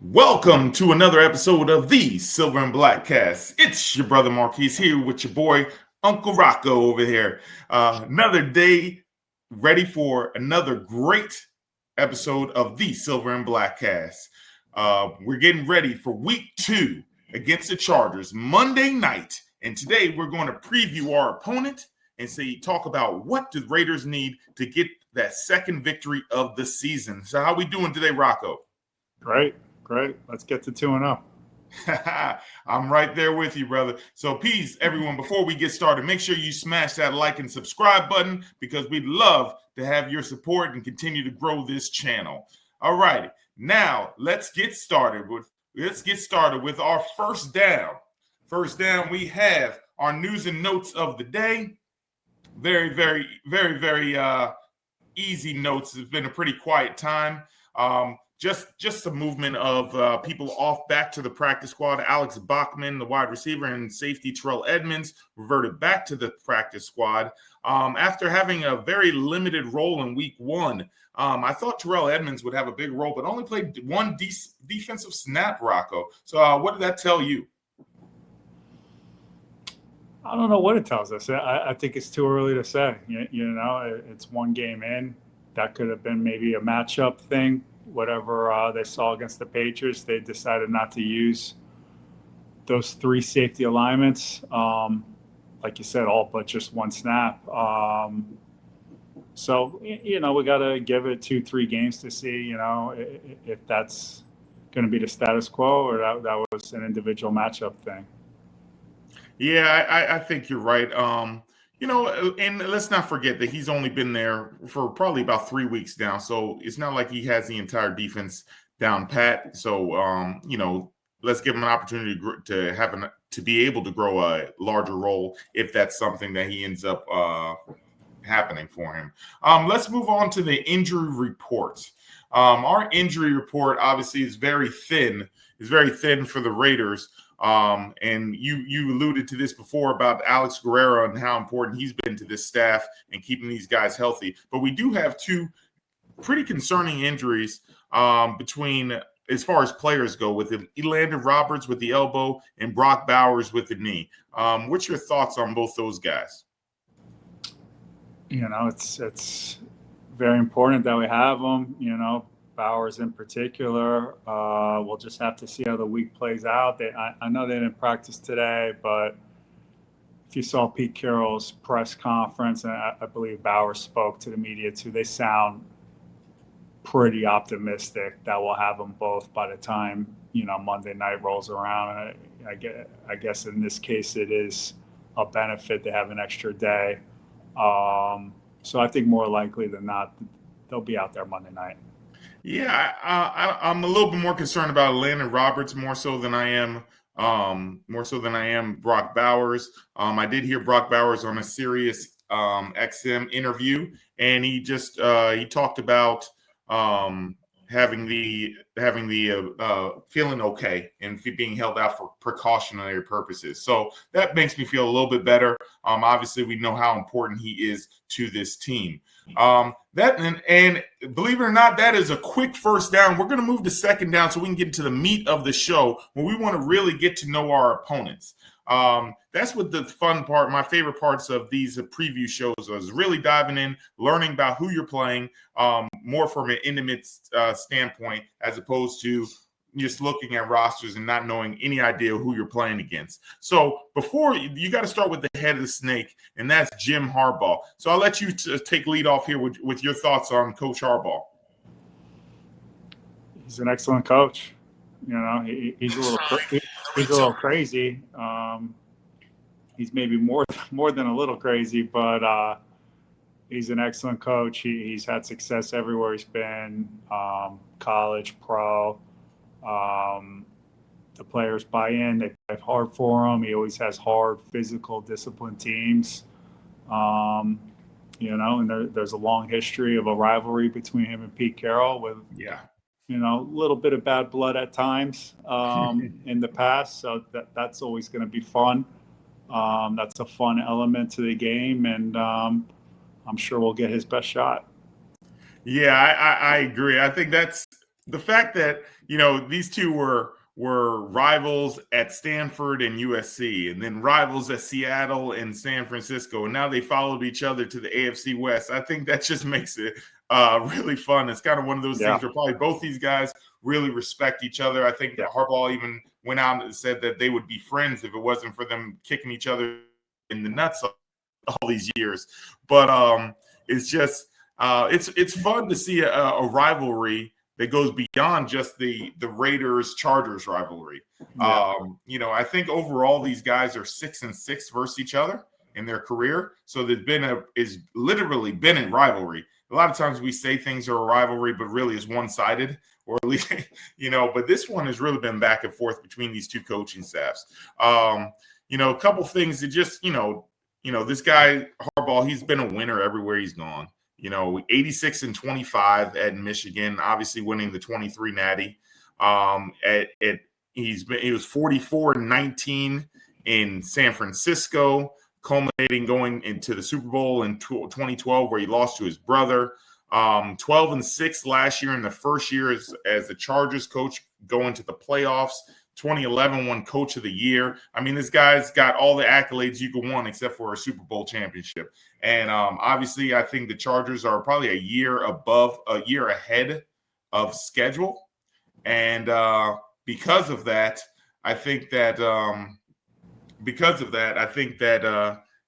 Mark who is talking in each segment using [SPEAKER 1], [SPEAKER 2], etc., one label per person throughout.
[SPEAKER 1] Welcome to another episode of the Silver and BlackCast. It's your brother Marquise here with your boy Uncle Rocco over here. Another day ready for another great episode of the Silver and BlackCast. We're getting ready for week 2 against the Chargers Monday night. And today we're going to preview our opponent and talk about what the Raiders need to get that second victory of the season. So how we doing today, Rocco?
[SPEAKER 2] Great. Let's get to 2-0.
[SPEAKER 1] I'm right there with you, brother. So peace, everyone. Before we get started, make sure you smash that like and subscribe button because we'd love to have your support and continue to grow this channel. All right. Now, let's get started with our first down. First down, we have our news and notes of the day. Very easy notes. It's been a pretty quiet time. Just some movement of people off back to the practice squad. Alex Bachman, the wide receiver, and safety Terrell Edmonds reverted back to the practice squad after having a very limited role in week 1. I thought Terrell Edmonds would have a big role, but only played one defensive snap, Rocco. So what did that tell you?
[SPEAKER 2] I don't know what it tells us. I think it's too early to say. It's one game in. That could have been maybe a matchup thing. Whatever they saw against the Patriots, they decided not to use those 3 safety alignments. Like you said, all but just one snap. So, we got to give it 2-3 games to see, if that's going to be the status quo or that was an individual matchup thing.
[SPEAKER 1] Yeah, I think you're right. And let's not forget that he's only been there for probably about 3 weeks now. So it's not like he has the entire defense down pat. So, let's give him an opportunity to be able to grow a larger role if that's something that he ends up happening for him. Let's move on to the injury report. Our injury report obviously is very thin. It's very thin for the Raiders. And you alluded to this before about Alex Guerrero and how important he's been to this staff and keeping these guys healthy. But we do have 2 pretty concerning injuries between, as far as players go, with Elandon Roberts with the elbow and Brock Bowers with the knee. What's your thoughts on both those guys?
[SPEAKER 2] It's very important that we have them, Bowers in particular. We'll just have to see how the week plays out. I know they didn't practice today, but if you saw Pete Carroll's press conference, and I believe Bowers spoke to the media too, they sound pretty optimistic that we'll have them both by the time, Monday night rolls around. I guess in this case it is a benefit to have an extra day. So I think more likely than not, they'll be out there Monday night.
[SPEAKER 1] Yeah, I'm a little bit more concerned about Elandon Roberts more so than I am Brock Bowers. I did hear Brock Bowers on a Sirius XM interview, and he talked about having the feeling okay and being held out for precautionary purposes. So that makes me feel a little bit better. Obviously, we know how important he is to this team. And believe it or not, that is a quick first down. We're going to move to second down so we can get into the meat of the show where we want to really get to know our opponents. That's what the fun part, my favorite parts of these preview shows is really diving in, learning about who you're playing, more from an intimate standpoint as opposed to just looking at rosters and not knowing any idea who you're playing against. So before you got to start with the head of the snake, and that's Jim Harbaugh. So I'll let you take lead off here with your thoughts on Coach Harbaugh.
[SPEAKER 2] He's an excellent coach. He's a little crazy. He's maybe more than a little crazy, but he's an excellent coach. He's had success everywhere he's been, college, pro. The players buy in. They fight hard for him. He always has hard, physical, disciplined teams. And there's a long history of a rivalry between him and Pete Carroll with a little bit of bad blood at times in the past. So that's always going to be fun. That's a fun element to the game, and I'm sure we'll get his best shot.
[SPEAKER 1] Yeah, I agree. I think that's the fact that these two were rivals at Stanford and USC, and then rivals at Seattle and San Francisco, and now they followed each other to the AFC West. I think that just makes it really fun. It's kind of one of those things where probably both these guys really respect each other. I think Harbaugh even went out and said that they would be friends if it wasn't for them kicking each other in the nuts all these years. But it's just it's fun to see a rivalry that goes beyond just the Raiders-Chargers rivalry. I think overall these guys are 6-6 versus each other in their career. So there's literally been a rivalry. A lot of times we say things are a rivalry, but really is one-sided, or at least, but this one has really been back and forth between these two coaching staffs. A couple things that just, this guy, Harbaugh, he's been a winner everywhere he's gone. 86-25 at Michigan, obviously winning the 23 Natty. He was 44-19 in San Francisco, culminating going into the Super Bowl in 2012, where he lost to his brother. 12-6 last year in the first year as the Chargers coach, going to the playoffs. 2011 won Coach of the Year. I mean, this guy's got all the accolades you could want except for a Super Bowl championship. And obviously, I think the Chargers are probably a year ahead of schedule. And because of that, I think that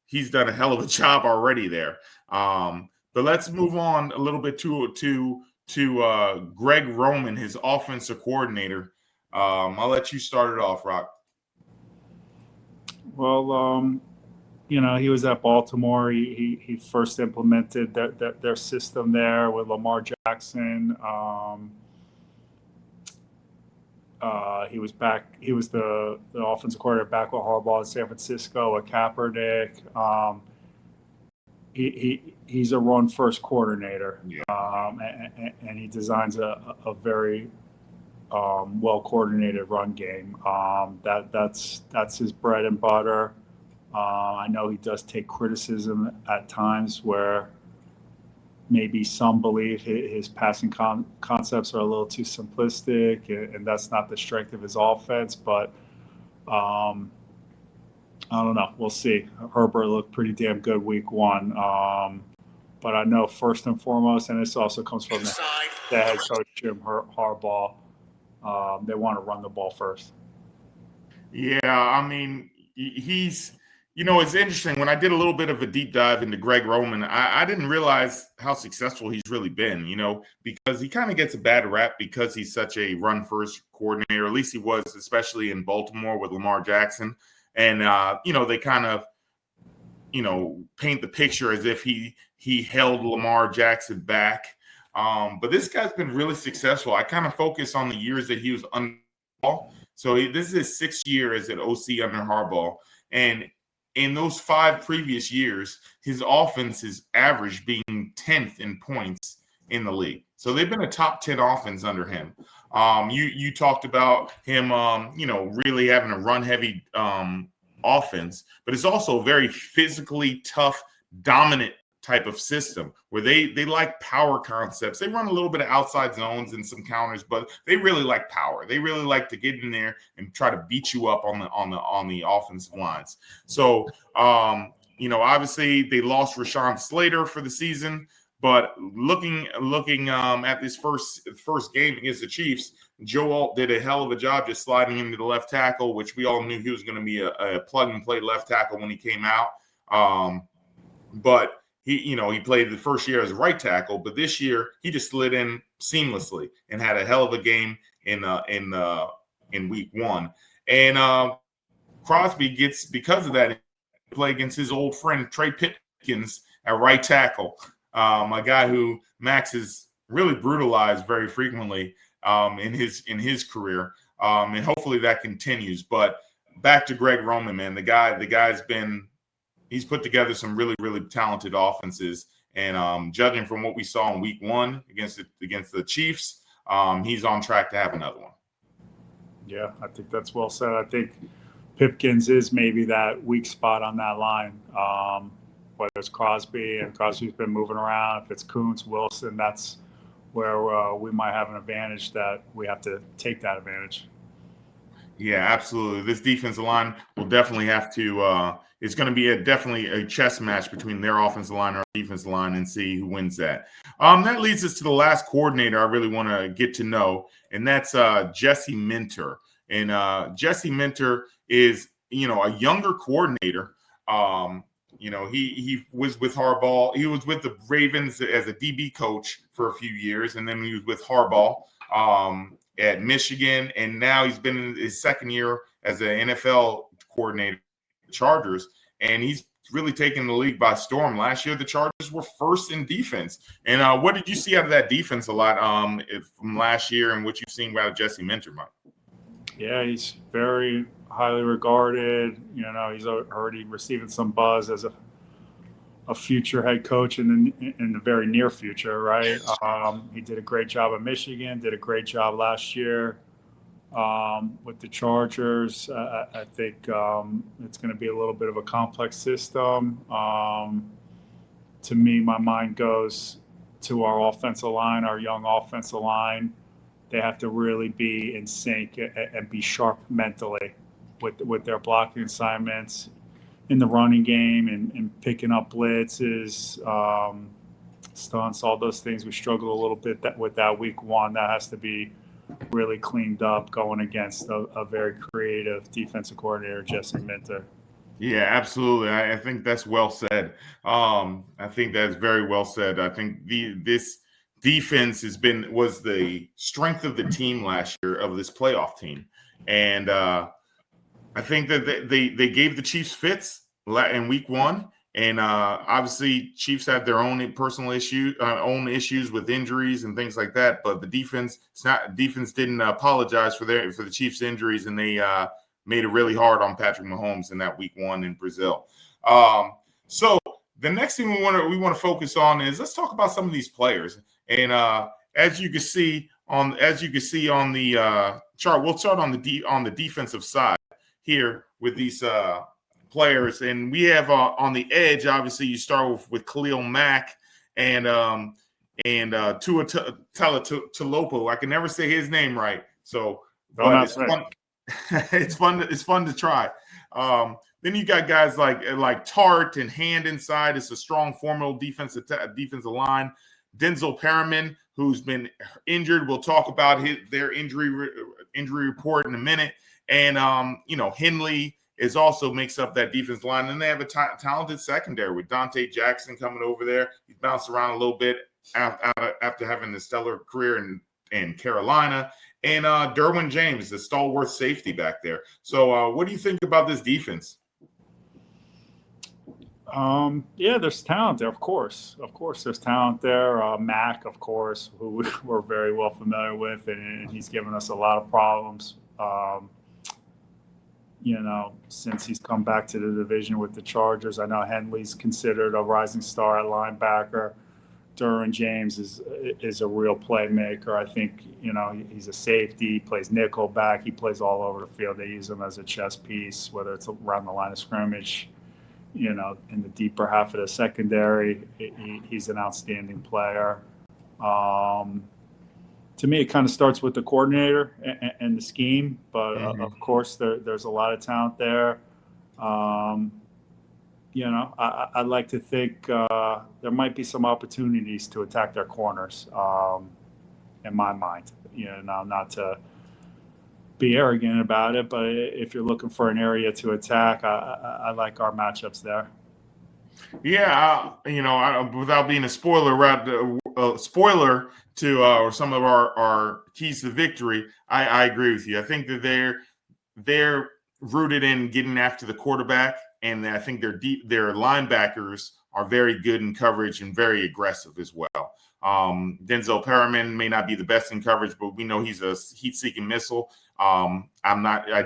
[SPEAKER 1] he's done a hell of a job already there. But let's move on a little bit to Greg Roman, his offensive coordinator. I'll let you start it off, Rock.
[SPEAKER 2] Well, he was at Baltimore. He first implemented their system there with Lamar Jackson. He was back. He was the offensive coordinator back with Harbaugh in San Francisco at Kaepernick. He's a run-first coordinator, and he designs a very well-coordinated run game. That's his bread and butter. I know he does take criticism at times where maybe some believe his passing concepts are a little too simplistic, and that's not the strength of his offense. But I don't know. We'll see. Herbert looked pretty damn good week one. But I know first and foremost, and this also comes from the head coach, Jim Harbaugh, they want to run the ball first.
[SPEAKER 1] Yeah, I mean, he's – it's interesting. When I did a little bit of a deep dive into Greg Roman, I didn't realize how successful he's really been, because he kind of gets a bad rap because he's such a run-first coordinator. At least he was, especially in Baltimore with Lamar Jackson. And, they kind of, paint the picture as if he held Lamar Jackson back. But this guy's been really successful. I kind of focus on the years that he was under Harbaugh. So this is his sixth year as an OC under Harbaugh. And in those 5 previous years, his offense is average being 10th in points in the league. So they've been a top 10 offense under him. You talked about him, really having a run-heavy offense, but it's also a very physically tough, dominant type of system where they like power concepts. They run a little bit of outside zones and some counters, but they really like power. They really like to get in there and try to beat you up on the offensive lines. So, obviously they lost Rashawn Slater for the season, but looking at this first game against the Chiefs, Joe Alt did a hell of a job just sliding into the left tackle, which we all knew he was going to be a plug-and-play left tackle when he came out. But he played the first year as a right tackle, but this year he just slid in seamlessly and had a hell of a game in week one. And Crosby gets, because of that, play against his old friend Trey Pipkins at right tackle, a guy who Max has really brutalized very frequently in his career, and hopefully that continues. But back to Greg Roman, man, the guy's been. He's put together some really, really talented offenses, and judging from what we saw in week one against the Chiefs, he's on track to have another one.
[SPEAKER 2] Yeah, I think that's well said. I think Pipkins is maybe that weak spot on that line. Whether it's Crosby, and Crosby's been moving around. If it's Kuntz, Wilson, that's where we might have an advantage that we have to take that advantage.
[SPEAKER 1] Yeah, absolutely. This defensive line will definitely have to. It's going to be definitely a chess match between their offensive line and our defensive line, and see who wins that. That leads us to the last coordinator I really want to get to know, and that's Jesse Minter. And Jesse Minter is, a younger coordinator. He was with Harbaugh. He was with the Ravens as a DB coach for a few years, and then he was with Harbaugh at Michigan, and now he's been in his second year as an NFL coordinator, Chargers, and he's really taken the league by storm. Last year, the Chargers were first in defense. And what did you see out of that defense a lot from last year, and what you've seen out of Jesse Minter, Mike?
[SPEAKER 2] Yeah, he's very highly regarded. He's already receiving some buzz as a future head coach in the very near future, right? He did a great job at Michigan, did a great job last year with the Chargers. I think it's going to be a little bit of a complex system. To me, my mind goes to our offensive line, our young offensive line. They have to really be in sync and be sharp mentally with their blocking assignments in the running game and picking up blitzes, stunts, all those things. We struggled a little bit with that week one. That has to be really cleaned up going against a very creative defensive coordinator, Jesse Minter.
[SPEAKER 1] Yeah, absolutely. I think that's well said. I think that's very well said. I think this defense was the strength of the team last year, of this playoff team. And I think that they gave the Chiefs fits in week one. And obviously, Chiefs had their own personal issues with injuries and things like that. But the defense didn't apologize for the Chiefs' injuries, and they made it really hard on Patrick Mahomes in that week one in Brazil. So the next thing we want to focus on is, let's talk about some of these players. And as you can see on the chart, we'll start on the defensive side here with these players, and we have on the edge. Obviously, you start with Khalil Mack and Tua Tagovailoa. I can never say his name right, so but it's fun. It's fun to try. Then you got guys like Tart and Hand inside. It's a strong, formidable defensive line. Denzel Perryman, who's been injured. We'll talk about their injury report in a minute. And, Henley also makes up that defense line. And they have a talented secondary with Dante Jackson coming over there. He's bounced around a little bit after having a stellar career in Carolina. And Derwin James, the stalwart safety back there. So what do you think about this defense?
[SPEAKER 2] Yeah, there's talent there, of course. Of course, there's talent there. Mac, of course, who we're very well familiar with, and he's given us a lot of problems, since he's come back to the division with the Chargers. I know Henley's considered a rising star at linebacker. Derwin James is a real playmaker. I think, he's a safety. He plays nickel back. He plays all over the field. They use him as a chess piece, whether it's around the line of scrimmage, in the deeper half of the secondary. He's an outstanding player. To me, it kind of starts with the coordinator and the scheme, but of course there's a lot of talent there. I'd like to think there might be some opportunities to attack their corners, in my mind. Not to be arrogant about it, but if you're looking for an area to attack, I like our matchups there.
[SPEAKER 1] Yeah, without being a spoiler to some of our keys to victory, I agree with you. I think that they're rooted in getting after the quarterback, and I think their linebackers are very good in coverage and very aggressive as well. Denzel Perryman may not be the best in coverage, but we know he's a heat-seeking missile. I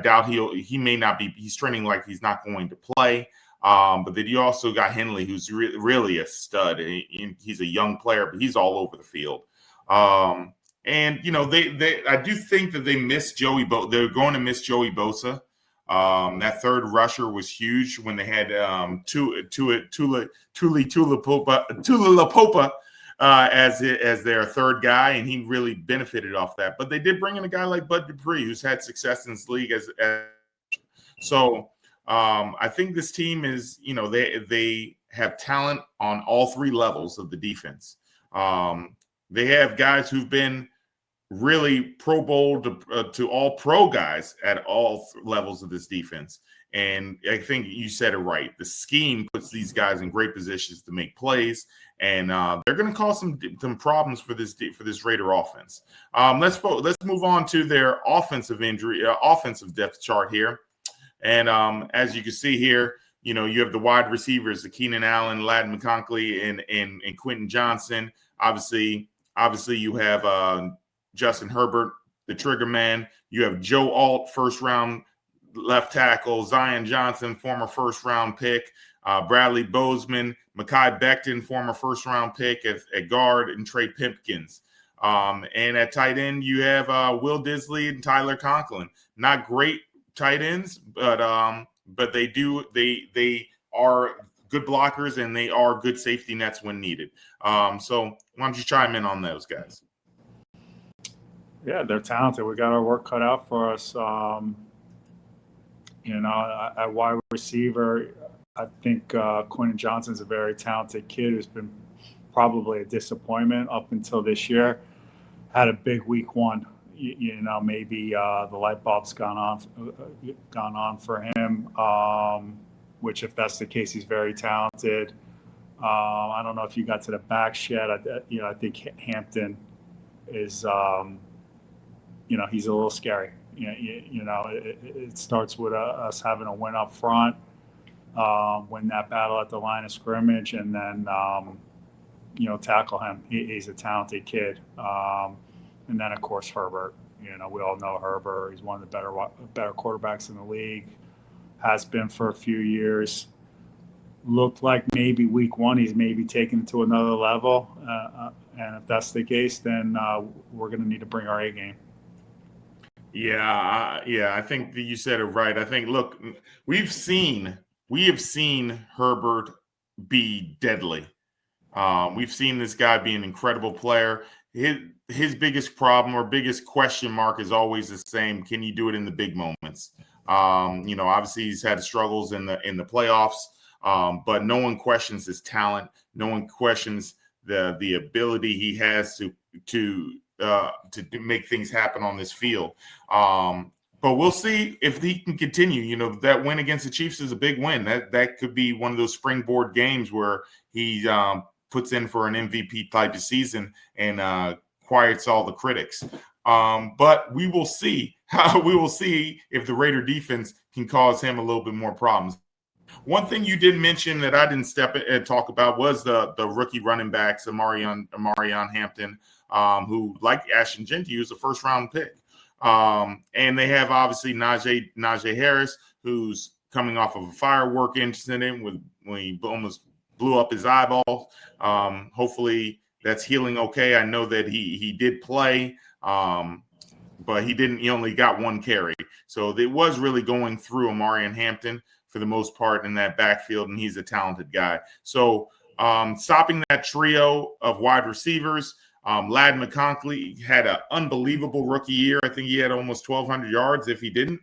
[SPEAKER 1] doubt he may not be. He's training like he's not going to play. But then you also got Henley, who's really a stud. He's a young player, but he's all over the field. I do think that they miss Joey Bosa. They're going to miss Joey Bosa. That third rusher was huge when they had Tula Popa as their third guy, and he really benefited off that. But they did bring in a guy like Bud Dupree, who's had success in this league so. I think this team is, they have talent on all three levels of the defense. They have guys who've been really Pro Bowl to all pro guys at all levels of this defense. And I think you said it right. The scheme puts these guys in great positions to make plays, and they're going to cause some problems for this Raider offense. Let's move on to their offensive depth chart here. And as you can see here, you have the wide receivers, the Keenan Allen, Ladd McConkey, and Quentin Johnson. Obviously, you have Justin Herbert, the trigger man. You have Joe Alt, first-round left tackle, Zion Johnson, former first-round pick, Bradley Bozeman, Mekhi Becton, former first-round pick at guard, and Trey Pipkins. And at tight end, you have Will Disley and Tyler Conklin. Not great tight ends, but they are good blockers, and they are good safety nets when needed. So why don't you chime in on those guys?
[SPEAKER 2] Yeah, they're talented. We got our work cut out for us. At wide receiver, I think Quentin Johnson's a very talented kid who's been probably a disappointment up until this year. Had a big week one. Maybe the light bulb's gone on for him. Which, if that's the case, he's very talented. I don't know if you got to the backs yet. I think Hampton is, he's a little scary. It starts with us having a win up front, win that battle at the line of scrimmage, and then tackle him. He's a talented kid. And then, of course, Herbert. We all know Herbert. He's one of the better quarterbacks in the league. Has been for a few years. Looked like maybe week one he's maybe taken it to another level. And if that's the case, then we're going to need to bring our A game.
[SPEAKER 1] Yeah, I think that you said it right. I think, look, we have seen Herbert be deadly. We've seen this guy be an incredible player. His biggest problem or biggest question mark is always the same. Can you do it in the big moments? Obviously he's had struggles in the playoffs, but no one questions his talent. No one questions the ability he has to make things happen on this field. But we'll see if he can continue. That win against the Chiefs is a big win. That could be one of those springboard games where he puts in for an MVP type of season and quiets all the critics. But we will see if the Raider defense can cause him a little bit more problems. One thing you did mention that I didn't step in and talk about was the rookie running backs, Amarion Hampton, who, like Ashton Jeanty, was a first-round pick. And they have, obviously, Najee Harris, who's coming off of a firework incident when he almost blew up his eyeball. Hopefully that's healing okay. I know that he did play, but he only got one carry. So it was really going through Amarion Hampton for the most part in that backfield, and he's a talented guy. So stopping that trio of wide receivers, Ladd McConkey had an unbelievable rookie year. I think he had almost 1,200 yards if he didn't.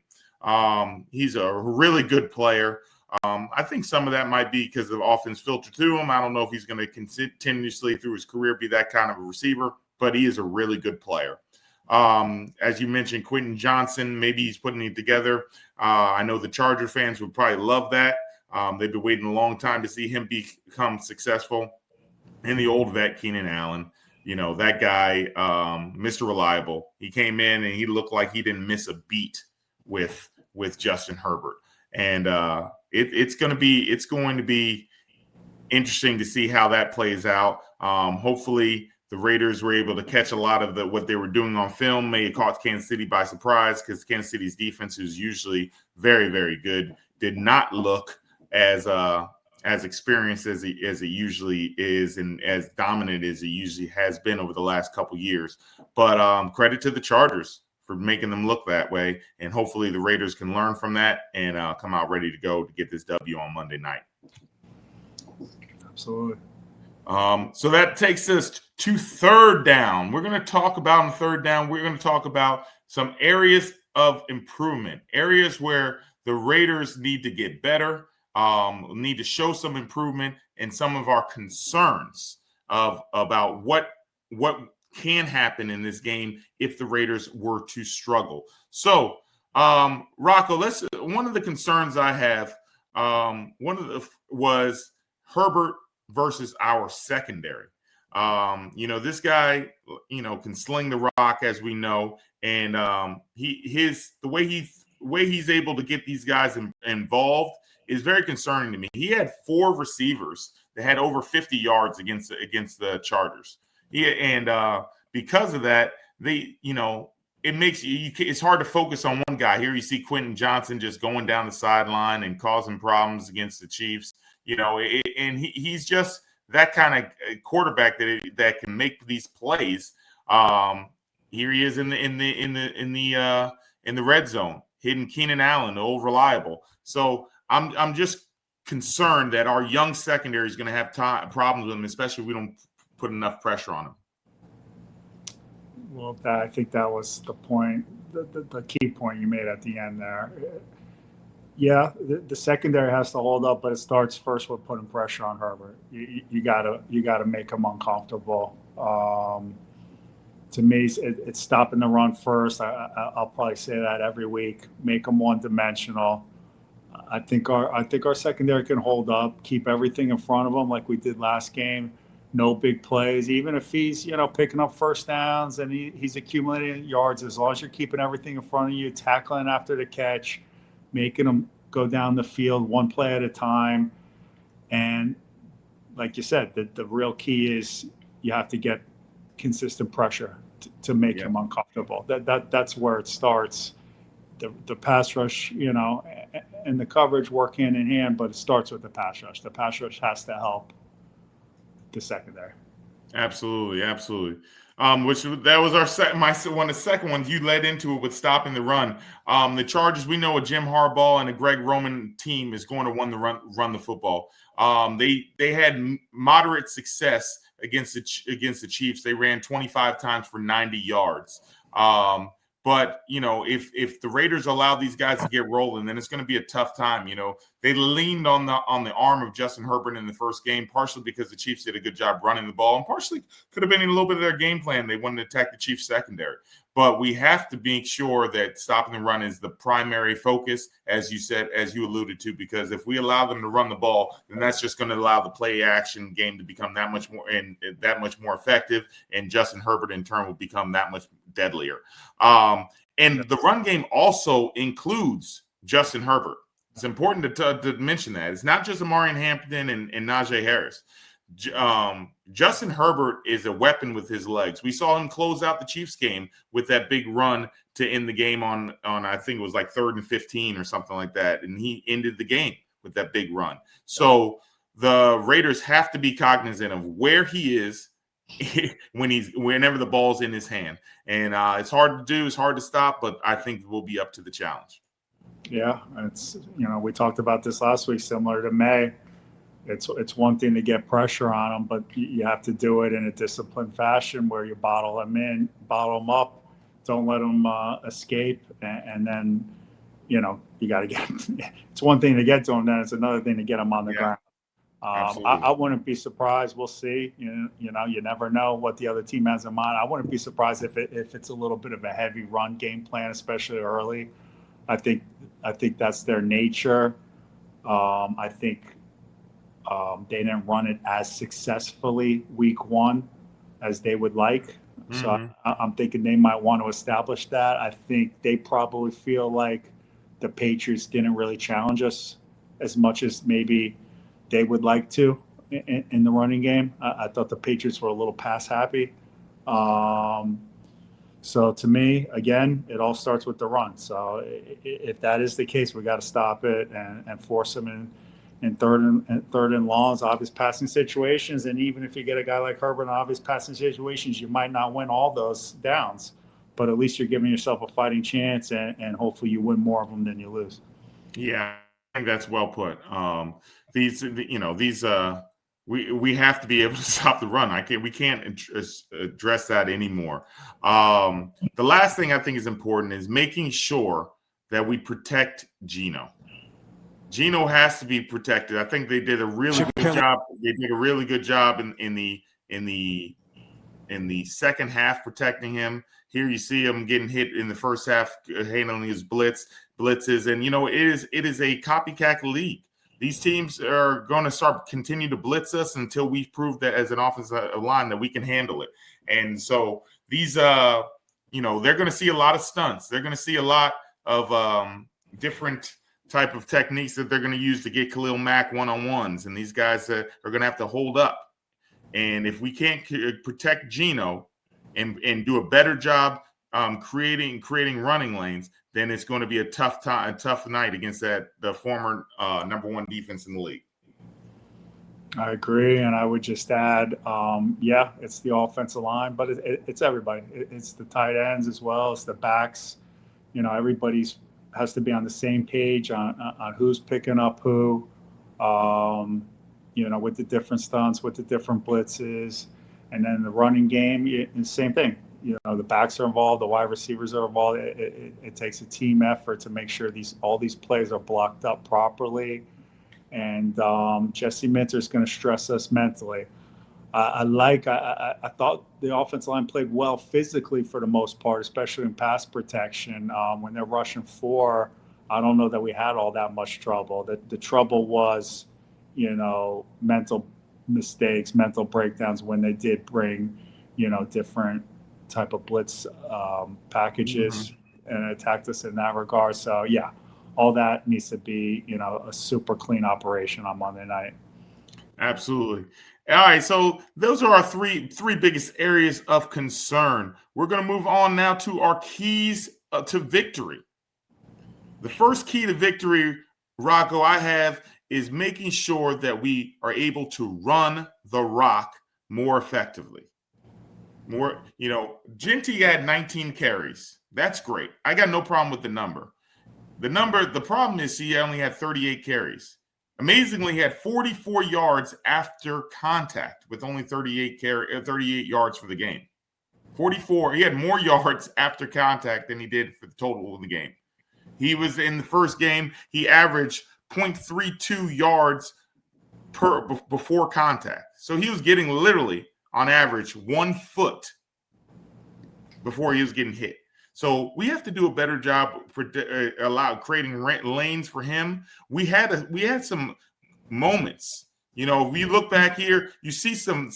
[SPEAKER 1] He's a really good player. I think some of that might be because the offense filtered to him. I don't know if he's going to continuously through his career be that kind of a receiver, but he is a really good player. As you mentioned, Quentin Johnson, maybe he's putting it together. I know the Charger fans would probably love that. They've been waiting a long time to see him become successful. And the old vet, Keenan Allen, that guy, Mr. Reliable. He came in and he looked like he didn't miss a beat with Justin Herbert. And it's going to be interesting to see how that plays out. Hopefully the Raiders were able to catch a lot of what they were doing on film. May have caught Kansas City by surprise because Kansas City's defense, who's usually very, very good, did not look as experienced as it usually is and as dominant as it usually has been over the last couple years. But credit to the Chargers for making them look that way. And hopefully the Raiders can learn from that and come out ready to go to get this W on Monday night.
[SPEAKER 2] Absolutely.
[SPEAKER 1] So that takes us to third down. We're going to talk about on third down, we're going to talk about some areas of improvement, areas where the Raiders need to get better, need to show some improvement, and some of our concerns about what can happen in this game if the Raiders were to struggle. So, Rocco, one of the concerns I have, was Herbert versus our secondary. This guy, can sling the rock, as we know, and the way he's able to get these guys involved is very concerning to me. He had 4 receivers that had over 50 yards against the Chargers. Because of that, it's hard to focus on one guy. Here you see Quentin Johnson just going down the sideline and causing problems against the Chiefs. And he's just that kind of quarterback that can make these plays. Here he is in the red zone, hitting Keenan Allen, the old reliable. So I'm just concerned that our young secondary is going to have problems with him, especially if we don't put enough pressure on him.
[SPEAKER 2] Well, I think that was the point, the key point you made at the end there. Yeah, the secondary has to hold up, but it starts first with putting pressure on Herbert. You gotta make him uncomfortable. To me, it's stopping the run first. I'll probably say that every week. Make him one-dimensional. I think our secondary can hold up, keep everything in front of him like we did last game. No big plays, even if he's picking up first downs and he's accumulating yards. As long as you're keeping everything in front of you, tackling after the catch, making them go down the field one play at a time. And like you said, the real key is you have to get consistent pressure to make him uncomfortable. That's where it starts. The pass rush, and the coverage work hand in hand, but it starts with the pass rush. The pass rush has to help the secondary.
[SPEAKER 1] Absolutely. Which that was one of the second ones you led into it with stopping the run. The Chargers, we know a Jim Harbaugh and a Greg Roman team is going to run the football. They had moderate success against the Chiefs. They ran 25 times for 90 yards. But if the Raiders allow these guys to get rolling, then it's going to be a tough time. They leaned on the arm of Justin Herbert in the first game, partially because the Chiefs did a good job running the ball, and partially could have been a little bit of their game plan. They wanted to attack the Chiefs secondary. But we have to make sure that stopping the run is the primary focus, as you said, as you alluded to, because if we allow them to run the ball, then that's just going to allow the play action game to become that much more effective, and Justin Herbert in turn will become that much deadlier. And the run game also includes Justin Herbert. It's important to mention that. It's not just Amarian Hampton and Najee Harris. Justin Herbert is a weapon with his legs. We saw him close out the Chiefs game with that big run to end the game on I think it was like 3rd and 15 or something like that. And he ended the game with that big run. So the Raiders have to be cognizant of where he is whenever the ball's in his hand. And it's hard to do, it's hard to stop, but I think we'll be up to the challenge.
[SPEAKER 2] Yeah, it's we talked about this last week, similar to May. It's one thing to get pressure on them, but you have to do it in a disciplined fashion where you bottle them up, don't let them escape, and then you got to get. It's one thing to get to them, then it's another thing to get them on the ground. I wouldn't be surprised. We'll see. You never know what the other team has in mind. I wouldn't be surprised if it's a little bit of a heavy run game plan, especially early. I think that's their nature. I think they didn't run it as successfully week 1 as they would like. Mm-hmm. So I'm thinking they might want to establish that. I think they probably feel like the Patriots didn't really challenge us as much as maybe they would like to in the running game. I thought the Patriots were a little pass happy. So to me, again, it all starts with the run. So if that is the case, we got to stop it and force them in third and longs, obvious passing situations. And even if you get a guy like Herbert in obvious passing situations, you might not win all those downs, but at least you're giving yourself a fighting chance, and hopefully you win more of them than you lose.
[SPEAKER 1] Yeah, I think that's well put. we have to be able to stop the run. We can't address that anymore. The last thing I think is important is making sure that we protect Geno. Geno has to be protected. I think they did a really good job. They did a really good job in the second half protecting him. Here you see him getting hit in the first half, handling his blitzes, and it is a copycat league. These teams are going to continue to blitz us until we prove that as an offensive line that we can handle it. And so these, they're going to see a lot of stunts. They're going to see a lot of different type of techniques that they're going to use to get Khalil Mack one-on-ones. And these guys are going to have to hold up. And if we can't protect Geno and do a better job creating running lanes, then it's going to be a tough night against the former number one defense in the league.
[SPEAKER 2] I agree, and I would just add, it's the offensive line, but it's everybody. It's the tight ends as well. It's the backs. Everybody's has to be on the same page on who's picking up who. With the different stunts, with the different blitzes, and then the running game, the same thing. The backs are involved, the wide receivers are involved. It takes a team effort to make sure all these plays are blocked up properly. And Jesse Minter is going to stress us mentally. I thought the offensive line played well physically for the most part, especially in pass protection. When they're rushing 4, I don't know that we had all that much trouble. The trouble was, mental mistakes, mental breakdowns when they did bring, different type of blitz packages and attacked us in that regard. So, yeah, all that needs to be, a super clean operation on Monday night.
[SPEAKER 1] Absolutely. All right, so those are our three biggest areas of concern. We're going to move on now to our keys to victory. The first key to victory, Rocco, I have is making sure that we are able to run the rock more effectively. Jeanty had 19 carries. That's great. I got no problem with the number. The problem is he only had 38 carries. Amazingly, he had 44 yards after contact with only 38 yards for the game. 44. He had more yards after contact than he did for the total of the game. He was in the first game. He averaged 0.32 yards before contact. So he was getting literally on average 1 foot before he was getting hit. So we have to do a better job creating lanes for him. We had some moments. If we look back here, you see some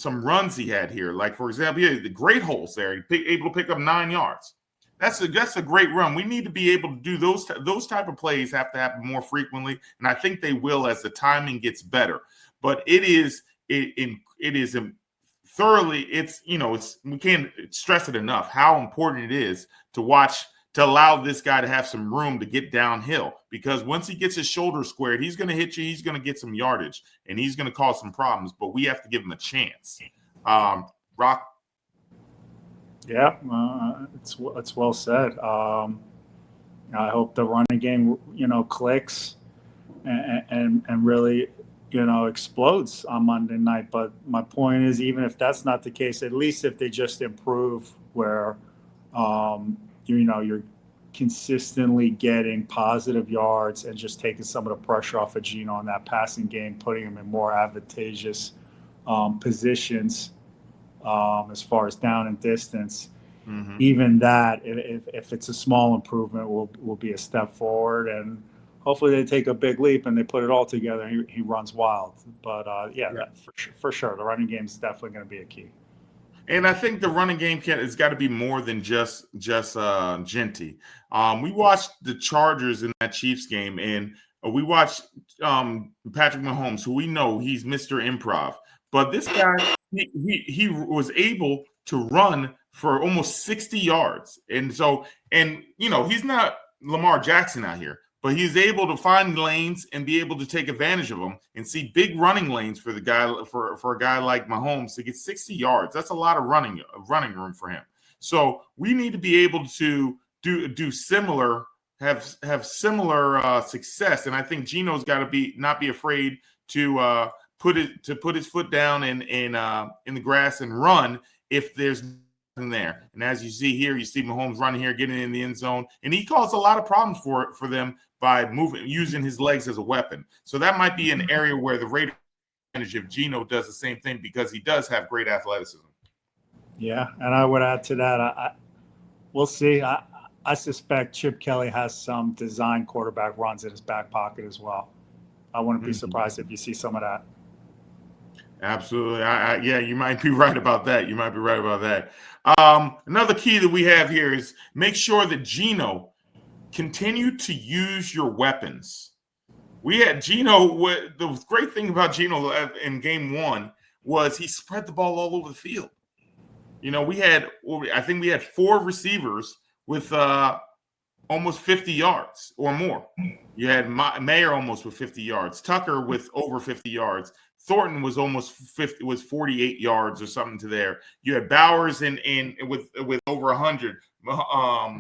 [SPEAKER 1] runs he had here. Like, for example, he had the great holes there. Able to pick up 9 yards. That's a great run. We need to be able to do those type of plays have to happen more frequently, and I think they will as the timing gets better. But it is thoroughly. We can't stress it enough how important it is to allow this guy to have some room to get downhill, because once he gets his shoulder squared, he's going to hit you. He's going to get some yardage, and he's going to cause some problems. But we have to give him a chance. Rock.
[SPEAKER 2] Yeah, it's well said. I hope the running game, clicks and really, explodes on Monday night. But my point is, even if that's not the case, at least if they just improve where, you're consistently getting positive yards and just taking some of the pressure off of Geno in that passing game, putting him in more advantageous positions. As far as down and distance, even that, if it's a small improvement, will be a step forward, and hopefully they take a big leap and they put it all together. And he runs wild, but that for sure, the running game is definitely going to be a key.
[SPEAKER 1] And I think the running game has got to be more than just Jeanty. We watched the Chargers in that Chiefs game, and we watched Patrick Mahomes, who we know he's Mr. Improv. But this guy, he was able to run for almost 60 yards. And so, he's not Lamar Jackson out here, but he's able to find lanes and be able to take advantage of them and see big running lanes for the guy, for a guy like Mahomes to get 60 yards. That's a lot of running room for him. So we need to be able to do similar, have similar success. And I think Geno's got to not be afraid to put his foot down in the grass and run if there's nothing there. And as you see here, you see Mahomes running here, getting in the end zone, and he caused a lot of problems for them by using his legs as a weapon. So that might be an area where the Raiders advantage if Geno does the same thing, because he does have great athleticism.
[SPEAKER 2] Yeah, and I would add to that, we'll see. I suspect Chip Kelly has some design quarterback runs in his back pocket as well. I wouldn't be surprised if you see some of that.
[SPEAKER 1] Absolutely. Yeah, you might be right about that. Another key that we have here is make sure that Geno continue to use your weapons. We had Geno. The great thing about Geno in game 1 was he spread the ball all over the field. I think we had 4 receivers with almost 50 yards or more. You had Mayer almost with 50 yards, Tucker with over 50 yards, Thornton was almost 48 yards or something to there. You had Bowers with over 100.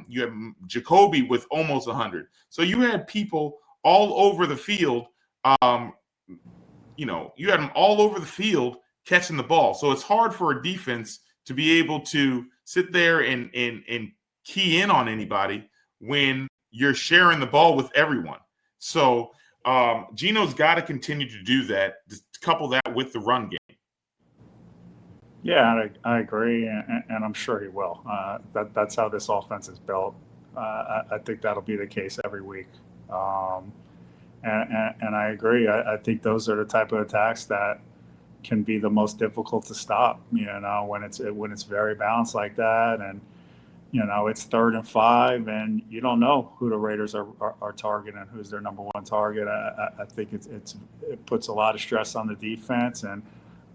[SPEAKER 1] You had Jacoby with almost 100. So you had people all over the field. You had them all over the field catching the ball. So it's hard for a defense to be able to sit there and key in on anybody when you're sharing the ball with everyone. So Geno's got to continue to do that, to couple that with the run game.
[SPEAKER 2] Yeah, I agree, and I'm sure he will. That's how this offense is built. I think that'll be the case every week. And I agree. I think those are the type of attacks that can be the most difficult to stop, when it's very balanced like that. And, it's 3rd and 5, and you don't know who the Raiders are targeting and who's their number 1 target. I think it puts a lot of stress on the defense, and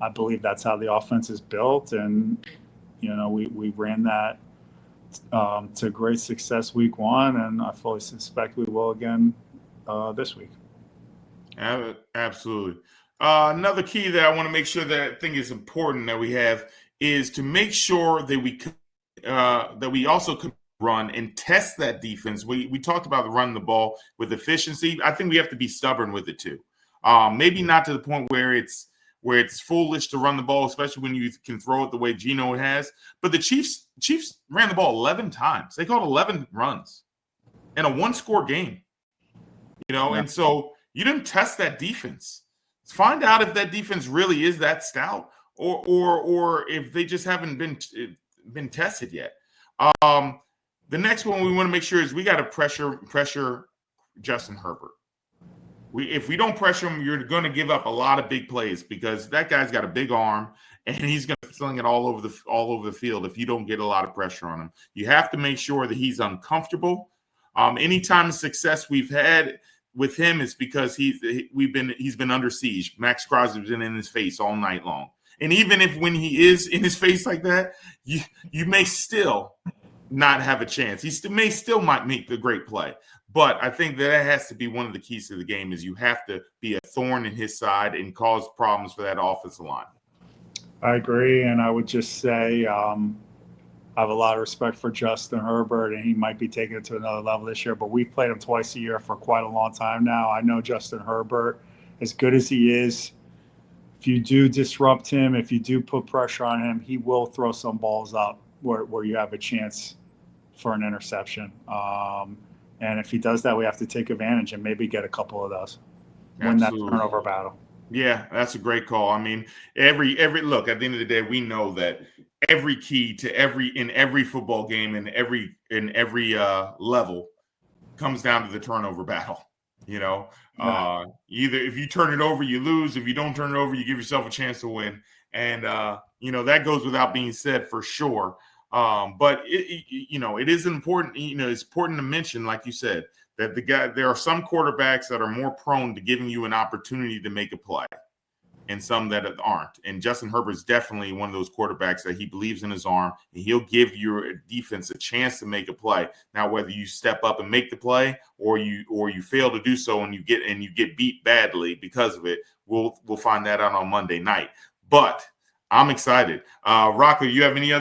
[SPEAKER 2] I believe that's how the offense is built. And, we ran that to great success week 1, and I fully suspect we will again this week.
[SPEAKER 1] Absolutely. Another key that I want to make sure that I think is important that we have is to make sure that we also can run and test that defense. We talked about running the ball with efficiency. I think we have to be stubborn with it too. Maybe not to the point where it's foolish to run the ball, especially when you can throw it the way Geno has. But the Chiefs ran the ball 11 times. They caught 11 runs in a 1-score game. And so you didn't test that defense. Find out if that defense really is that stout, or if they just haven't been tested yet. The next one we want to make sure is we got to pressure Justin Herbert. If we don't pressure him, you're going to give up a lot of big plays, because that guy's got a big arm and he's going to sling it all over the field if you don't get a lot of pressure on him. You have to make sure that he's uncomfortable. Anytime success we've had with him is because he's been under siege. Max Crosby's been in his face all night long. And even when he is in his face like that, you may still not have a chance. May still might make the great play. But I think that has to be one of the keys to the game, is you have to be a thorn in his side and cause problems for that offensive line.
[SPEAKER 2] I agree, and I would just say I have a lot of respect for Justin Herbert, and he might be taking it to another level this year, but we've played him twice a year for quite a long time now. I know Justin Herbert, as good as he is, if you do disrupt him, if you do put pressure on him, he will throw some balls up where you have a chance for an interception. And if he does that, we have to take advantage and maybe get a couple of those. Win that turnover battle.
[SPEAKER 1] Yeah, that's a great call. I mean, every look, at the end of the day, we know that every key to every football game in every level comes down to the turnover battle. Either if you turn it over, you lose. If you don't turn it over, you give yourself a chance to win. And that goes without being said for sure. But it is important. It's important to mention, like you said, that there are some quarterbacks that are more prone to giving you an opportunity to make a play, and some that aren't. And Justin Herbert's definitely one of those quarterbacks that he believes in his arm, and he'll give your defense a chance to make a play. Now, whether you step up and make the play, or you fail to do so and you get beat badly because of it, we'll find that out on Monday night. But I'm excited. Rocco, you have any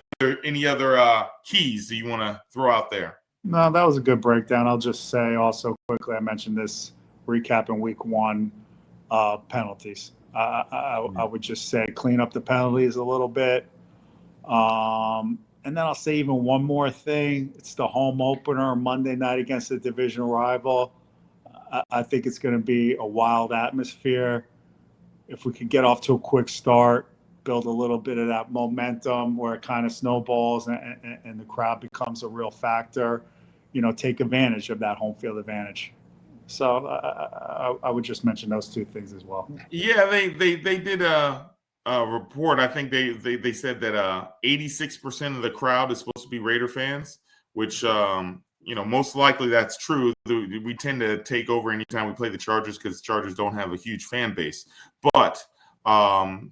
[SPEAKER 1] other keys that you want to throw out there?
[SPEAKER 2] No, that was a good breakdown. I'll just say also quickly, I mentioned this recapping week 1 penalties. I would just say clean up the penalties a little bit. And then I'll say even one more thing. It's the home opener Monday night against a divisional rival. I think it's going to be a wild atmosphere. If we could get off to a quick start, build a little bit of that momentum where it kind of snowballs and the crowd becomes a real factor, take advantage of that home field advantage. So I would just mention those two things as well.
[SPEAKER 1] Yeah, they did a report. I think they said that 86% of the crowd is supposed to be Raider fans, which most likely that's true. We tend to take over anytime we play the Chargers because the Chargers don't have a huge fan base, but and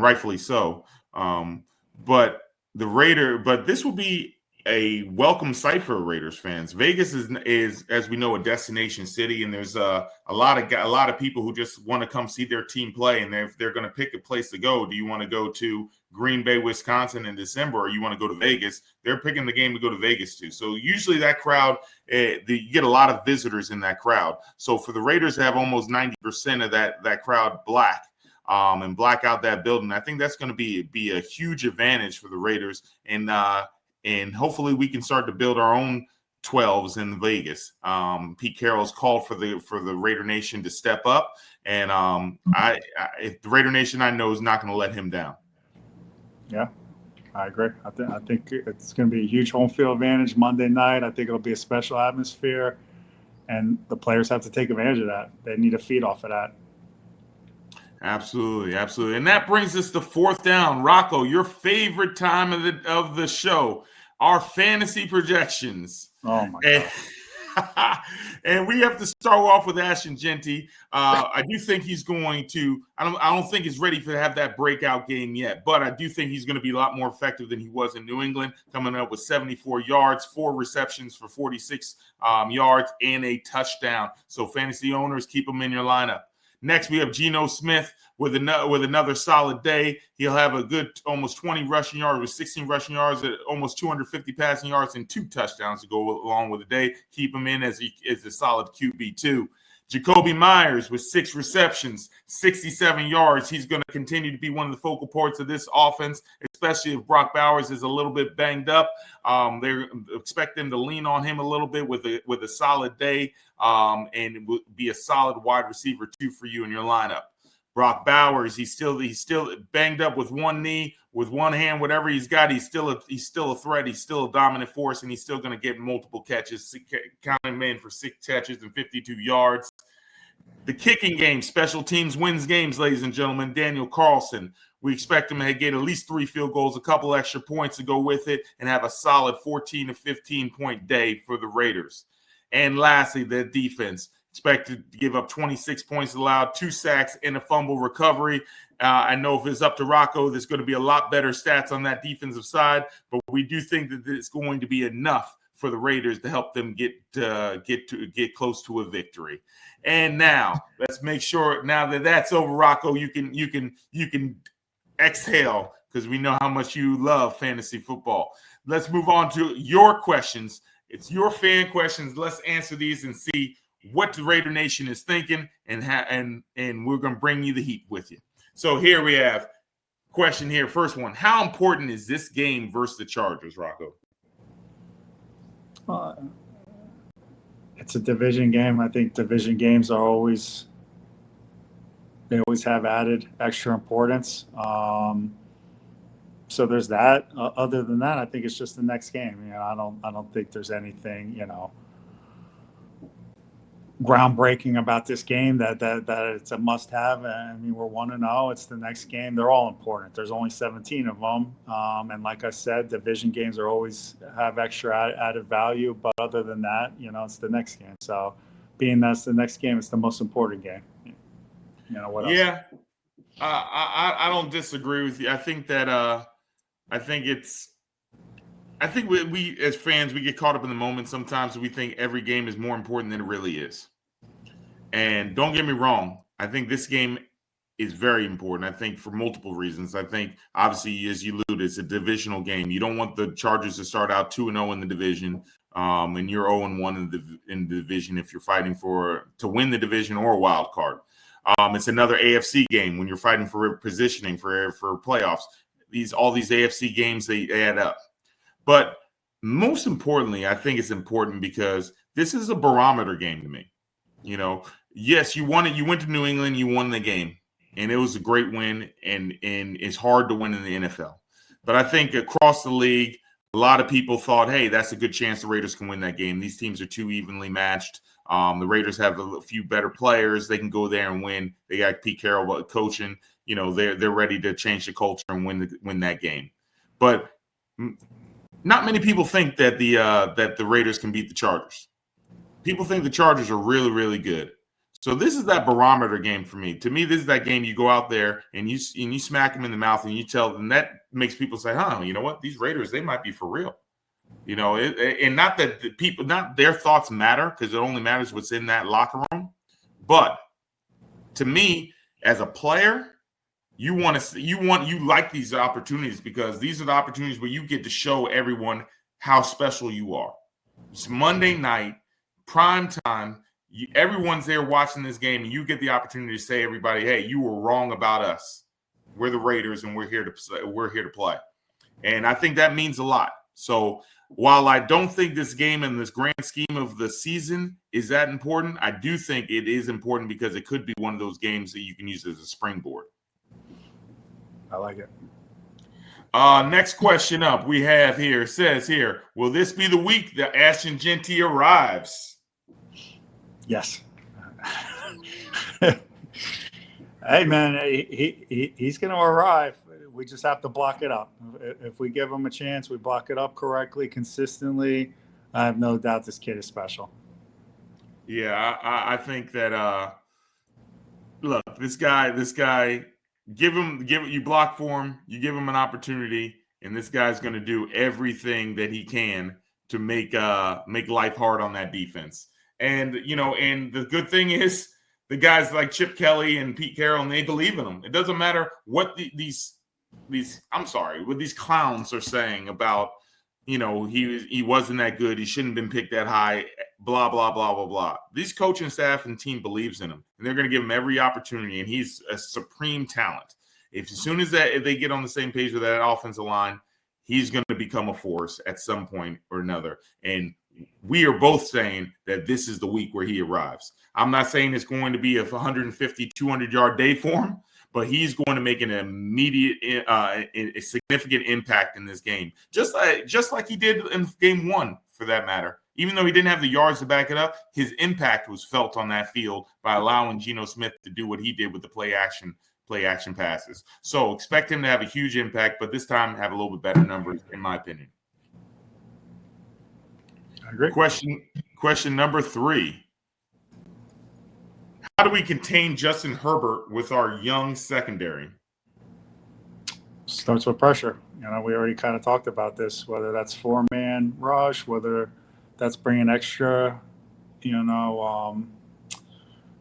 [SPEAKER 1] rightfully so. But this will be a welcome sight for Raiders fans. Vegas is, as we know, a destination city, and there's a lot of people who just want to come see their team play, and they're going to pick a place to go. Do you want to go to Green Bay, Wisconsin in December, or you want to go to Vegas? They're picking the game to go to Vegas to. So usually that crowd, you get a lot of visitors in that crowd. So for the Raiders to have almost 90% of that crowd black, and black out that building, I think that's going to be a huge advantage for the Raiders. And hopefully we can start to build our own 12s in Vegas. Pete Carroll's called for the Raider Nation to step up, and if the Raider Nation I know is not going to let him down.
[SPEAKER 2] Yeah, I agree. I think it's going to be a huge home field advantage Monday night. I think it'll be a special atmosphere, and the players have to take advantage of that. They need to feed off of that.
[SPEAKER 1] Absolutely, absolutely. And that brings us to fourth down. Rocco, your favorite time of the show, our fantasy projections.
[SPEAKER 2] Oh, my God.
[SPEAKER 1] And we have to start off with Ashton Jeanty. I do think he's going to – I don't think he's ready to have that breakout game yet, but I do think he's going to be a lot more effective than he was in New England, coming up with 74 yards, 4 receptions for 46 yards, and a touchdown. So fantasy owners, keep him in your lineup. Next, we have Geno Smith with another solid day. He'll have a good almost 20 rushing yards with 16 rushing yards, almost 250 passing yards, and 2 touchdowns to go along with the day. Keep him in as a solid QB2. Jacoby Myers with 6 receptions, 67 yards. He's going to continue to be one of the focal points of this offense, especially if Brock Bowers is a little bit banged up. They expect them to lean on him a little bit with a solid day, and will be a solid wide receiver 2 for you in your lineup. Brock Bowers, he's still banged up with one knee, with one hand, whatever he's got. He's still a threat. He's still a dominant force, and he's still going to get multiple catches. Count him in for 6 catches and 52 yards. The kicking game, special teams wins games, ladies and gentlemen. Daniel Carlson, we expect him to get at least 3 field goals, a couple extra points to go with it, and have a solid 14 to 15-point day for the Raiders. And lastly, the defense. Expected to give up 26 points allowed, 2 sacks, and a fumble recovery. I know if it's up to Rocco, there's going to be a lot better stats on that defensive side, but we do think that it's going to be enough for the Raiders to help them get close to a victory. And now let's make sure now that that's over, Rocco, you can exhale because we know how much you love fantasy football. Let's move on to your questions. It's your fan questions. Let's answer these and see what the Raider Nation is thinking, and we're going to bring you the heat with you. So here we have question here. First one, how important is this game versus the Chargers, Rocco?
[SPEAKER 2] It's a division game. I think division games always have added extra importance. So there's that. Other than that, I think it's just the next game. I don't think there's anything, groundbreaking about this game that it's a must-have. I mean, we're 1-0. It's the next game. They're all important. There's only 17 of them, and like I said, division games always have extra added value. But other than that, it's the next game. So, being that's the next game, it's the most important game. What else?
[SPEAKER 1] Yeah, I don't disagree with you. I think that I think we as fans, we get caught up in the moment sometimes. We think every game is more important than it really is. And don't get me wrong, I think this game is very important. I think for multiple reasons. I think, obviously, as you alluded, it's a divisional game. You don't want the Chargers to start out 2-0 in the division, and you're 0-1 in the division if you're fighting to win the division or a wild card. It's another AFC game when you're fighting for positioning for playoffs. All these AFC games, they add up. But most importantly, I think it's important because this is a barometer game to me. Yes, you won it. You went to New England, you won the game, and it was a great win, and it's hard to win in the NFL. But I think across the league, a lot of people thought, hey, that's a good chance the Raiders can win that game. These teams are too evenly matched. The Raiders have a few better players. They can go there and win. They got Pete Carroll coaching. They're ready to change the culture and win that game. But not many people think that the Raiders can beat the Chargers. People think the Chargers are really, really good. So this is that barometer game for me. To me, this is that game you go out there and you smack them in the mouth and you tell them. That makes people say, you know what? These Raiders, they might be for real. And not that not their thoughts matter, because it only matters what's in that locker room. But to me, as a player, you like these opportunities, because these are the opportunities where you get to show everyone how special you are. It's Monday night, prime time. Everyone's there watching this game, and you get the opportunity to say, everybody, hey, you were wrong about us. We're the Raiders, and we're here to play. And I think that means a lot. So while I don't think this game in this grand scheme of the season is that important, I do think it is important because it could be one of those games that you can use as a springboard.
[SPEAKER 2] I like it.
[SPEAKER 1] Next question up we have here says here, will this be the week that Ashton Jeanty arrives?
[SPEAKER 2] Yes. Hey, man, he's going to arrive. We just have to block it up. If we give him a chance, we block it up correctly, consistently. I have no doubt this kid is special.
[SPEAKER 1] Yeah, I think that look, this guy, you block for him, you give him an opportunity, and this guy's going to do everything that he can to make life hard on that defense. And and the good thing is the guys like Chip Kelly and Pete Carroll, and they believe in him. It doesn't matter what these clowns are saying about, he wasn't that good, he shouldn't have been picked that high, blah, blah, blah, blah, blah. These coaching staff and team believes in him, and they're going to give him every opportunity, and he's a supreme talent. As soon as they get on the same page with that offensive line, he's going to become a force at some point or another. And we are both saying that this is the week where he arrives. I'm not saying it's going to be a 150, 200-yard day for him, but he's going to make an immediate, a significant impact in this game, just like he did in game one, for that matter. Even though he didn't have the yards to back it up, his impact was felt on that field by allowing Geno Smith to do what he did with the play action passes. So expect him to have a huge impact, but this time have a little bit better numbers, in my opinion.
[SPEAKER 2] I agree.
[SPEAKER 1] Question number 3. How do we contain Justin Herbert with our young secondary?
[SPEAKER 2] Starts with pressure. We already kind of talked about this, whether that's 4-man rush, whether that's bringing extra,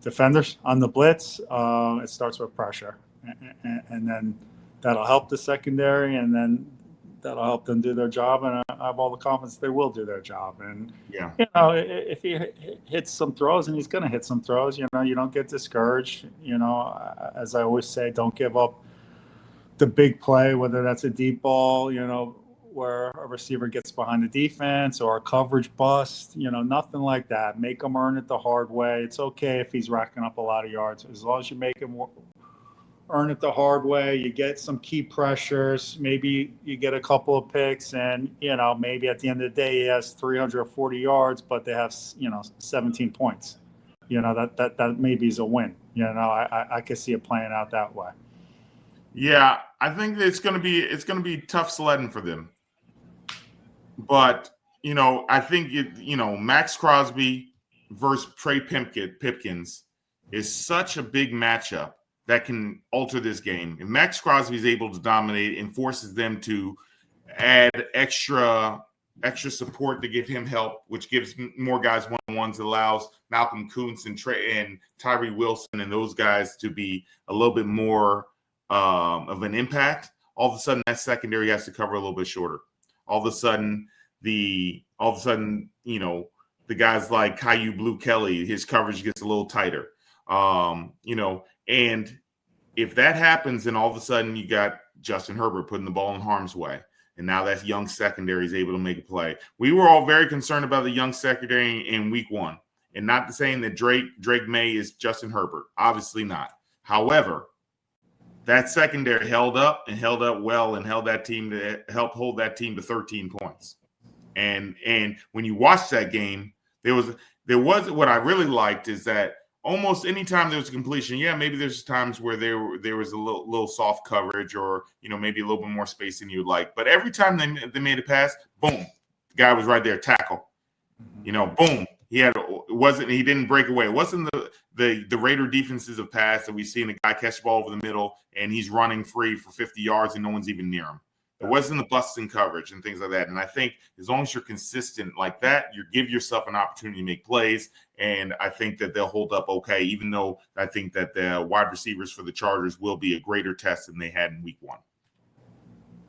[SPEAKER 2] defenders on the blitz. It starts with pressure. And then that'll help the secondary, and then that'll help them do their job, and I have all the confidence they will do their job. And
[SPEAKER 1] yeah,
[SPEAKER 2] if he hits some throws, and he's going to hit some throws, you don't get discouraged. As I always say, don't give up the big play, whether that's a deep ball, where a receiver gets behind the defense, or a coverage bust, nothing like that. Make him earn it the hard way. It's okay if he's racking up a lot of yards, as long as you make him earn it the hard way. You get some key pressures. Maybe you get a couple of picks, and maybe at the end of the day he has 340 yards, but they have 17 points. That maybe is a win. I could see it playing out that way.
[SPEAKER 1] Yeah, I think that it's going to be tough sledding for them. But I think Max Crosby versus Trey Pipkins is such a big matchup that can alter this game. If Max Crosby is able to dominate and forces them to add extra support to give him help, which gives more guys one-on-ones, allows Malcolm Kuntz and Tyree Wilson and those guys to be a little bit more of an impact. All of a sudden, that secondary has to cover a little bit shorter. All of a sudden, the guys like Caillou Blue Kelly, his coverage gets a little tighter. And if that happens, then all of a sudden you got Justin Herbert putting the ball in harm's way. And now that young secondary is able to make a play. We were all very concerned about the young secondary in week 1. And not saying that Drake May is Justin Herbert. Obviously not. However, that secondary held up well and helped hold that team to 13 points. And when you watch that game, there was what I really liked is that almost anytime there was a completion, maybe there's times where there was a little soft coverage or maybe a little bit more space than you'd like. But every time they made a pass, boom, the guy was right there, tackle. Boom. He didn't break away. It wasn't the Raider defenses of pass that we've seen a guy catch the ball over the middle and he's running free for 50 yards and no one's even near him. It wasn't the busting coverage and things like that. And I think as long as you're consistent like that, you give yourself an opportunity to make plays. And I think that they'll hold up okay, even though I think that the wide receivers for the Chargers will be a greater test than they had in week 1.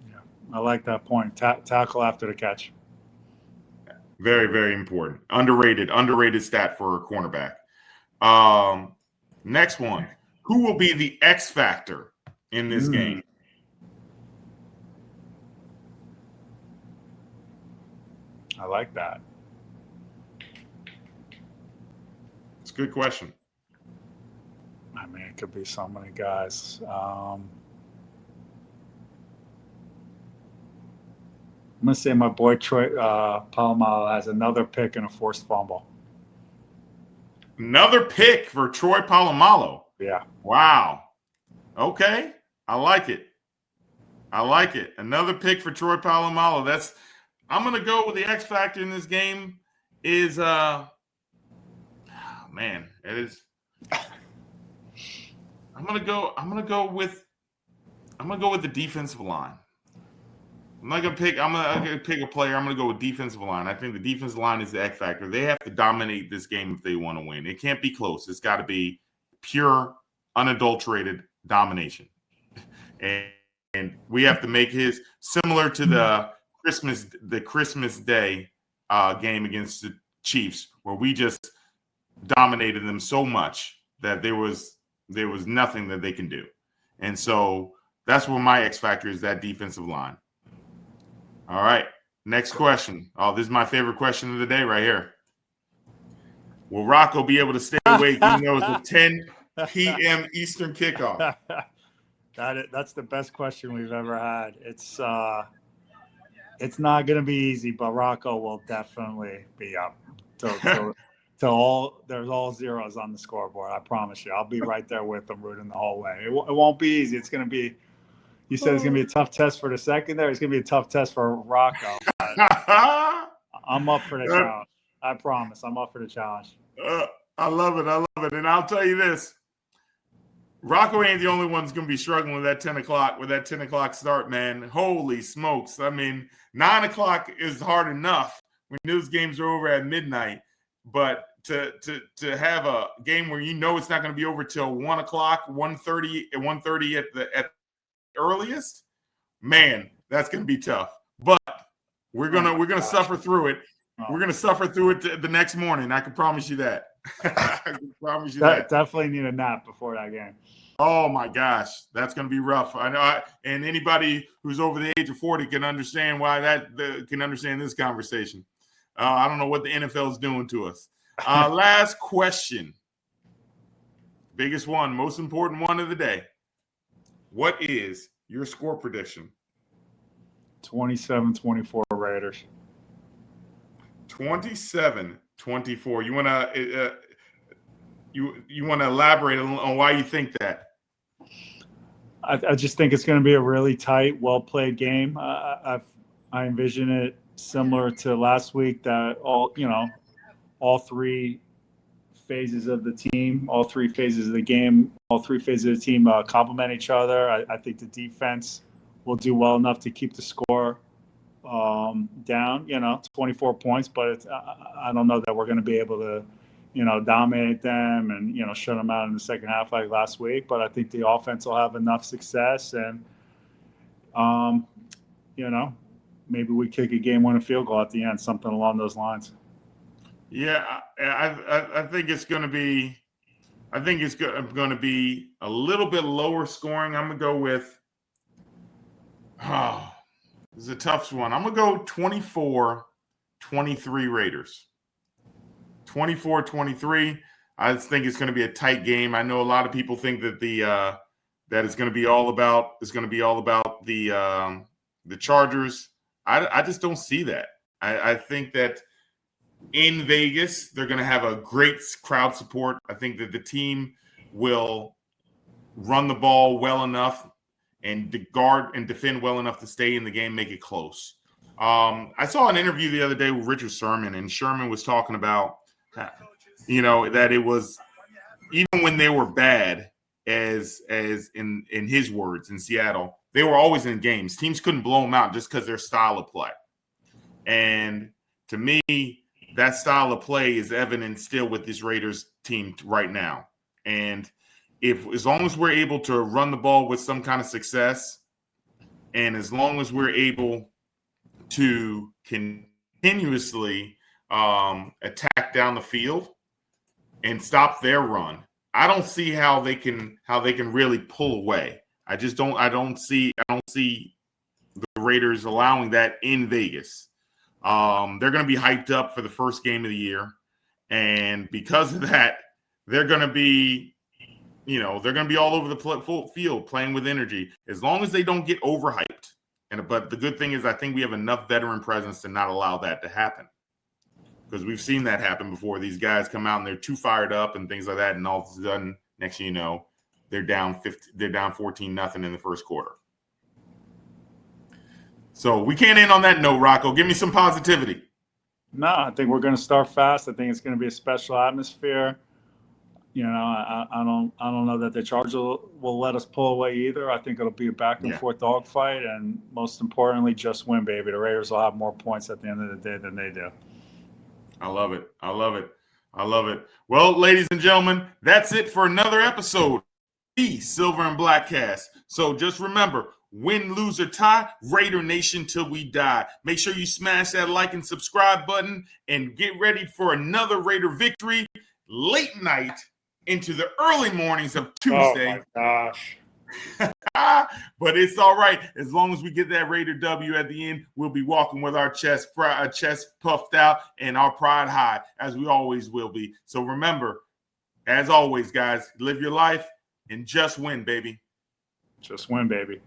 [SPEAKER 2] Yeah, I like that point. Tackle after the catch.
[SPEAKER 1] Very, very important. Underrated stat for a cornerback. Next one. Who will be the X factor in this game?
[SPEAKER 2] I like that.
[SPEAKER 1] It's a good question.
[SPEAKER 2] I mean, it could be so many guys. I'm going to say my boy Troy Polamalu has another pick and a forced fumble.
[SPEAKER 1] Another pick for Troy Polamalu.
[SPEAKER 2] Yeah.
[SPEAKER 1] Wow. Okay. I like it. Another pick for Troy Polamalu. I'm going to go with the X factor in this game is I'm going to go with the defensive line. I'm going to pick a player. I'm going to go with defensive line. I think the defensive line is the X factor. They have to dominate this game if they want to win. It can't be close. It's got to be pure, unadulterated domination. And we have to make his similar to the Christmas Day game against the Chiefs, where we just dominated them so much that there was nothing that they can do. And so that's what my X factor is, that defensive line. All right, next question. Oh, this is my favorite question of the day right here. Will Rocco be able to stay awake even though it's a 10 p.m. Eastern kickoff?
[SPEAKER 2] That's the best question we've ever had. It's not going to be easy, but Rocco will definitely be up to there's all zeros on the scoreboard. I promise you. I'll be right there with them rooting the whole way. It won't be easy. It's going to be. You said it's going to be a tough test for the secondary. It's going to be a tough test for Rocco. I'm up for the challenge. I promise. I'm up for the challenge.
[SPEAKER 1] I love it. And I'll tell you this. Rocco ain't the only one who's going to be struggling with that 10 o'clock start, man. Holy smokes. I mean, 9 o'clock is hard enough when those games are over at midnight. But to have a game where it's not going to be over till 1 o'clock, 1:30 at the earliest, man, that's going to be tough. But we're gonna suffer through it. We're gonna suffer through it the next morning. I can promise you that. I can promise you that.
[SPEAKER 2] Definitely need a nap before that game.
[SPEAKER 1] Oh my gosh, that's gonna be rough. I know, and anybody who's over the age of 40 can understand can understand this conversation. I don't know what the NFL is doing to us. Last question, biggest one, most important one of the day. What is your score prediction?
[SPEAKER 2] 27-24 Raiders.
[SPEAKER 1] 27-24. You want to elaborate on why you think that?
[SPEAKER 2] I just think it's going to be a really tight, well-played game. I envision it similar to last week, that all three phases of the team, all three phases of the game, all three phases of the team complement each other. I think the defense will do well enough to keep the score down, 24 points, but I don't know that we're going to be able to, dominate them and, shut them out in the second half like last week. But I think the offense will have enough success and, maybe we kick a game-winning field goal at the end, something along those lines.
[SPEAKER 1] Yeah, I think it's going to be I think it's going to be a little bit lower scoring. I'm going to go with this is a tough one. I'm going to go 24-23 Raiders. 24-23. I just think it's going to be a tight game. I know a lot of people think that that it's going to be all about the Chargers. I just don't see that. I think that in Vegas, they're going to have a great crowd support. I think that the team will run the ball well enough and guard and defend well enough to stay in the game, make it close. I saw an interview the other day with Richard Sherman, and Sherman was talking about, that it was even when they were bad, as in his words, in Seattle, they were always in games. Teams couldn't blow them out just because their style of play. And to me, that style of play is evident still with this Raiders team right now. And as long as we're able to run the ball with some kind of success, and as long as we're able to continuously attack down the field and stop their run, I don't see how they can really pull away. I don't see the Raiders allowing that in Vegas. They're going to be hyped up for the first game of the year, and because of that, they're going to be all over the field playing with energy. As long as they don't get overhyped, but the good thing is I think we have enough veteran presence to not allow that to happen, because we've seen that happen before. These guys come out and they're too fired up and things like that, and all of a sudden, next thing you know, they're down 14-0 in the first quarter. So we can't end on that note, Rocco. Give me some positivity.
[SPEAKER 2] No, I think we're going to start fast. I think it's going to be a special atmosphere. I don't know that the Chargers will let us pull away either. I think it'll be a back and forth dogfight, and most importantly, just win, baby. The Raiders will have more points at the end of the day than they do.
[SPEAKER 1] I love it. Well, ladies and gentlemen, that's it for another episode of the Silver and BlackCast. So just remember, win, lose, or tie, Raider Nation till we die. Make sure you smash that like and subscribe button and get ready for another Raider victory late night into the early mornings of Tuesday.
[SPEAKER 2] Oh, my gosh.
[SPEAKER 1] But it's all right. As long as we get that Raider W at the end, we'll be walking with our chest puffed out and our pride high, as we always will be. So remember, as always, guys, live your life and just win, baby.
[SPEAKER 2] Just win, baby.